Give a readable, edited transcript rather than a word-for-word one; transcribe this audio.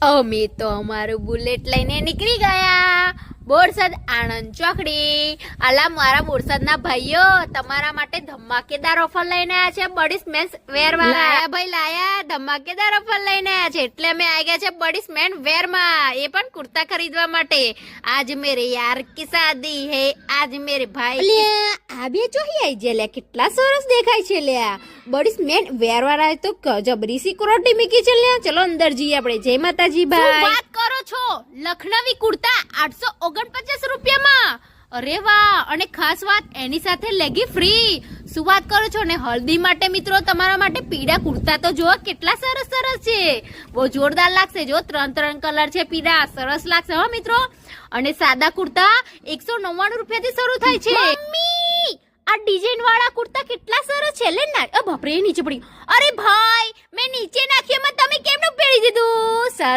અમે તો અમારું બુલેટ લઈને નીકળી ગયા બોરસદ આણંદ ચોકડી. અલા મારા બોરસદના ભાઈઓ, તમારા માટે ધમાકેદાર ઓફર લઈને આવ્યા છે બડીસ મેન્સ વેર માં. લાયા ભાઈ લાયા, ધમાકેદાર ઓફર લઈને આવ્યા છે એટલે અમે આવી ગયા છે બડીસ મેન વેર માં, એ પણ કુર્તા ખરીદવા માટે. આજ મેરે યાર કી શાદી હે, આજ મેરે ભાઈ. આ બે ચોહી આવી છે લે, કેટલા સરસ દેખાય છે લે. બડીસ મેન વેર વાળા તો જબરી સિક્યોરિટી મૂકી છે લે. ચલો અંદર જઈએ આપણે. જય માતાજી ભાઈ. વાત કરો છો? લખનવી કુર્તા 849 રૂપિયામાં. અરે વાહ! અને ખાસ વાત, એની સાથે લેગી ફ્રી. શું વાત કરો છો? ને હલ્દી માટે મિત્રો તમારા માટે પીળા કુર્તા તો જો કેટલા સરસ સરસ છે, બહુ જોરદાર લાગશે. જો 3 કલર છે પીળા, સરસ લાગશે હો મિત્રો. અને સાદા કુર્તા 199 રૂપિયાથી શરૂ થાય છે. મમ્મી, આ ડિઝાઇન વાળા કુર્તા કેટલા સરસ છે લે ના. બાપરે, નીચે પડી. અરે ભાઈ, મેં નીચે નાખ્યું, તમે કેમનું પહેરી દીધું?